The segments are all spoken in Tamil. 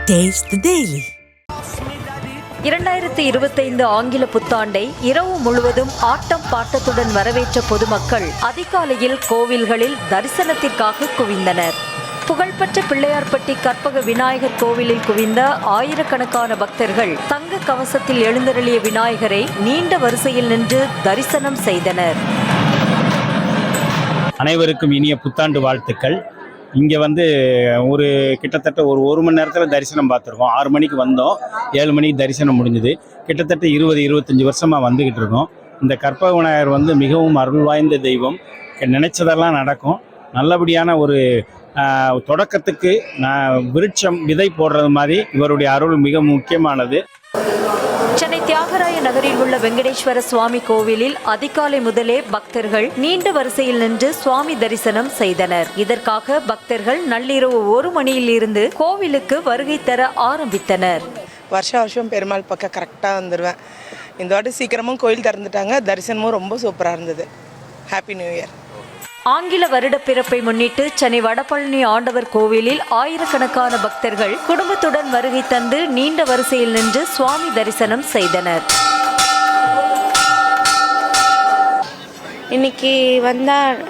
Taste the Daily. 2025 ஆங்கில புத்தாண்டை இரவு முழுவதும் ஆட்டம் பாட்டத்துடன் வரவேற்ற பொதுமக்கள் அதிகாலையில் கோவில்களில் தரிசனத்திற்காக குவிந்தனர். புகழ்பெற்ற பிள்ளையார்பட்டி கற்பக விநாயகர் கோவிலில் குவிந்த ஆயிரக்கணக்கான பக்தர்கள் தங்க கவசத்தில் எழுந்தருளிய விநாயகரை நீண்ட வரிசையில் நின்று தரிசனம் செய்தனர். அனைவருக்கும் இனிய புத்தாண்டு வாழ்த்துக்கள். இங்கே ஒரு கிட்டத்தட்ட ஒரு மணி நேரத்தில் தரிசனம் பார்த்துருக்கோம். 6 மணிக்கு வந்தோம், 7 மணிக்கு தரிசனம் முடிஞ்சுது. கிட்டத்தட்ட 20-25 வருஷமாக வந்துக்கிட்டு இருக்கோம். இந்த கற்பக விநாயகர் மிகவும் அருள் வாய்ந்த தெய்வம். நினைச்சதெல்லாம் நடக்கும். நல்லபடியான ஒரு தொடக்கத்துக்கு விருட்சம் விதை போடுறது மாதிரி இவருடைய அருள் மிக முக்கியமானது. சென்னை தியாகராய நகரில் உள்ள வெங்கடேஸ்வர சுவாமி கோவிலில் அதிகாலை முதலே பக்தர்கள் நீண்ட வரிசையில் நின்று சுவாமி தரிசனம் செய்தனர். இதற்காக பக்தர்கள் நள்ளிரவு 1 மணியில் இருந்து கோவிலுக்கு வருகை தர ஆரம்பித்தனர். வருஷம் பெருமாள் பக்கம் கரெக்டாக வந்துடுவேன். இந்த வாட்டி சீக்கிரமும் கோயில் திறந்துட்டாங்க. தரிசனமும் ரொம்ப சூப்பராக இருந்தது. Happy new year. ஆங்கில வருட பிறப்பை முன்னிட்டு சென்னை வடபழனி ஆண்டவர் கோவிலில் ஆயிரக்கணக்கான பக்தர்கள் குடும்பத்துடன் வருகை தந்து நீண்ட வரிசையில் நின்று சுவாமி தரிசனம் செய்தனர். இன்னைக்கு வந்தால்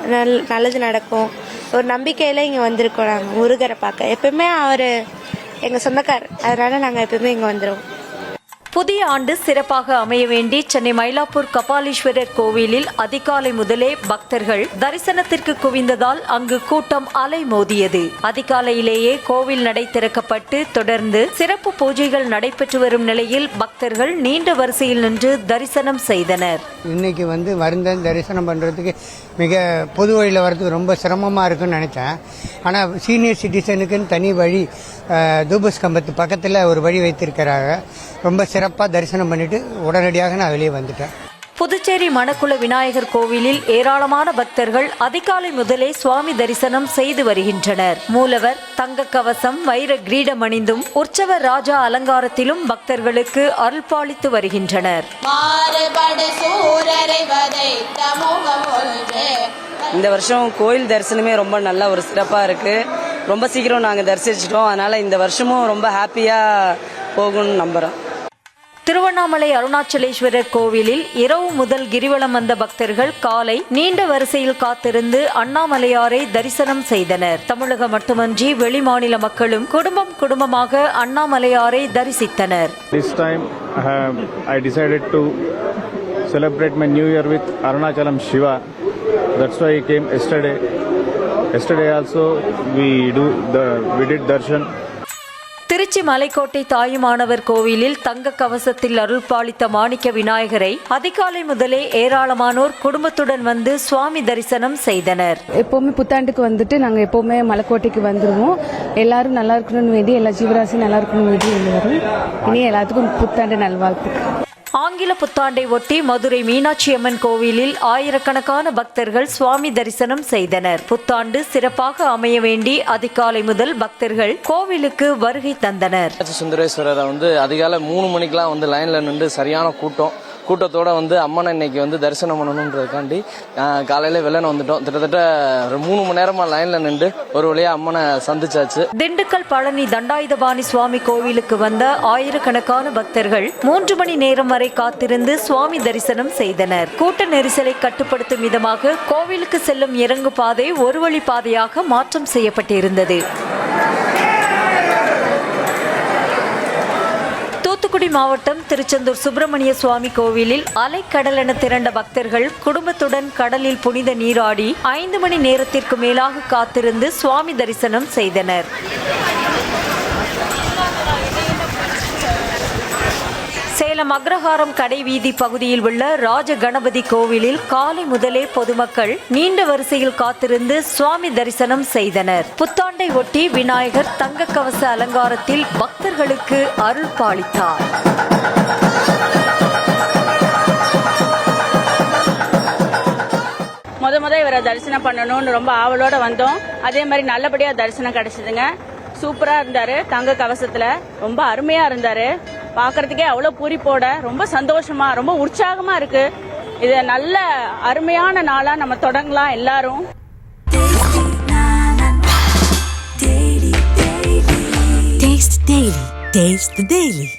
நல்லது நடக்கும் ஒரு நம்பிக்கையில் இங்கே வந்திருக்கோம். நாங்கள் முருகரை பார்க்க எப்பவுமே அவர் எங்கள் சொந்தக்கார், அதனால நாங்கள் எப்பவுமே இங்கே வந்துடுவோம். புதிய ஆண்டு சிறப்பாக அமைய வேண்டி சென்னை மயிலாப்பூர் கபாலீஸ்வரர் கோவிலில் அதிகாலை முதலே பக்தர்கள் தரிசனத்திற்கு குவிந்ததால் அங்கு கூட்டம் அலை மோதியது. அதிகாலையிலேயே கோவில் நடை திறக்கப்பட்டு தொடர்ந்து சிறப்பு பூஜைகள் நடைபெற்று வரும் நிலையில் பக்தர்கள் நீண்ட வரிசையில் நின்று தரிசனம் செய்தனர். இன்னைக்கு வருந்தன் தரிசனம் பண்ணுறதுக்கு மிக பொது வழியில் வர்றதுக்கு ரொம்ப சிரமமாக இருக்குன்னு நினச்சேன். ஆனால் சீனியர் சிட்டிசனுக்குன்னு தனி வழி தூபஸ் கம்பத்து பக்கத்தில் ஒரு வழி வைத்திருக்கிறாங்க. ரொம்ப சிறப்பாக தரிசனம் பண்ணிட்டு உடனடியாக நான் வெளியே வந்துட்டேன். புதுச்சேரி மணக்குள விநாயகர் கோவிலில் ஏராளமான பக்தர்கள் அதிகாலை முதலே சுவாமி தரிசனம் செய்து வருகின்றனர். மூலவர் தங்க கவசம் வைர கிரீடம் அணிந்தும் உற்சவர் ராஜா அலங்காரத்திலும் பக்தர்களுக்கு அருள்பாலித்து வருகின்றனர். இந்த வருஷம் கோயில் தரிசனமே ரொம்ப நல்ல ஒரு சிறப்பாக இருக்கு. ரொம்ப சீக்கிரம் நாங்கள் தரிசிச்சிட்டோம். அதனால இந்த வருஷமும் ரொம்ப ஹாப்பியாக போகும்னு நம்புகிறோம். திருவண்ணாமலை அருணாச்சலேஸ்வரர் கோவிலில் இரவு முதல் கிரிவலம் வந்த பக்தர்கள் காலை நீண்ட வரிசையில் காத்திருந்து அண்ணாமலையாரை தரிசனம் செய்தனர். தமிழகம் மட்டுமன்றி வெளிமாநில மக்களும் குடும்பமாக அண்ணாமலையாரை தரிசித்தனர். This time I decided to celebrate my new year with Arunachalam Shiva. That's why I came yesterday. Yesterday also we did darshan. Trichy மலைக்கோட்டை தாயுமானவர் கோவிலில் தங்க கவசத்தில் அருள் பாலித்த மாணிக்க விநாயகரை அதிகாலை முதலே ஏராளமானோர் குடும்பத்துடன் வந்து சுவாமி தரிசனம் செய்தனர். எப்பவுமே புத்தாண்டுக்கு நாங்கள் எப்பவுமே மலைக்கோட்டைக்கு வந்துருவோம். எல்லாரும் நல்லா இருக்கணும்னு வேண்டி, எல்லா ஜீவராசியும் நல்லா இருக்கணும்னு வேண்டி வரும். இனி எல்லாத்துக்கும் புத்தாண்டு நல்வாழ்த்துக்கள். ஆங்கில புத்தாண்டை ஒட்டி மதுரை மீனாட்சி அம்மன் கோவிலில் ஆயிரக்கணக்கான பக்தர்கள் சுவாமி தரிசனம் செய்தனர். புத்தாண்டு சிறப்பாக அமைய வேண்டி அதிகாலை முதல் பக்தர்கள் கோவிலுக்கு வருகை தந்தனர். சுந்தரேஸ்வரரை அதிகாலை 3 மணிக்கெல்லாம் லைன்ல நின்று சரியான கூட்டத்தோட அம்மனை இன்னைக்கு தரிசனம் பண்ணணுன்றதுக்காண்டி காலையில வெள்ளன வந்துட்டோம். கிட்டத்தட்ட 3 மணி நேரமா லைன்ல நின்று ஒரு வழியா அம்மனை சந்திச்சாச்சு. திண்டுக்கல் பழனி தண்டாயுதபாணி சுவாமி கோவிலுக்கு வந்த ஆயிரக்கணக்கான பக்தர்கள் 3 மணி நேரம் வரை காத்திருந்து சுவாமி தரிசனம் செய்தனர். கூட்ட நெரிசலை கட்டுப்படுத்தும் விதமாக கோவிலுக்கு செல்லும் இறங்கு பாதை ஒரு வழி பாதையாக மாற்றம் செய்யப்பட்டிருந்தது. தூத்துக்குடி மாவட்டம் திருச்செந்தூர் சுப்பிரமணிய சுவாமி கோவிலில் அலைக்கடல் என திரண்ட பக்தர்கள் குடும்பத்துடன் கடலில் புனித நீராடி 5 மணி நேரத்திற்கு மேலாக காத்திருந்து சுவாமி தரிசனம் செய்தனர். சேலம் அக்ரஹாரம் கடைவீதி பகுதியில் உள்ள ராஜ கணபதி கோவிலில் காலை முதலே பொதுமக்கள் நீண்ட வரிசையில் காத்திருந்து சுவாமி தரிசனம் செய்தனர். புத்தாண்டை ஒட்டி விநாயகர் தங்க கவச அலங்காரத்தில் பக்தர்களுக்கு அருள் பாலித்தார். முத இவரை தரிசனம் பண்ணணும்னு ரொம்ப ஆவலோட வந்தோம். அதே மாதிரி நல்லபடியா தரிசனம் கிடைச்சதுங்க. சூப்பரா இருந்தாரு. தங்க கவசத்துல ரொம்ப அருமையா இருந்தாரு. பாக்குறதுக்கே அவ்வளவு பூரிப்போட ரொம்ப சந்தோஷமா ரொம்ப உற்சாகமா இருக்கு. இது நல்ல அருமையான நாளா நம்ம தொடங்கலாம் எல்லாரும். Taste Daily. Taste the Daily.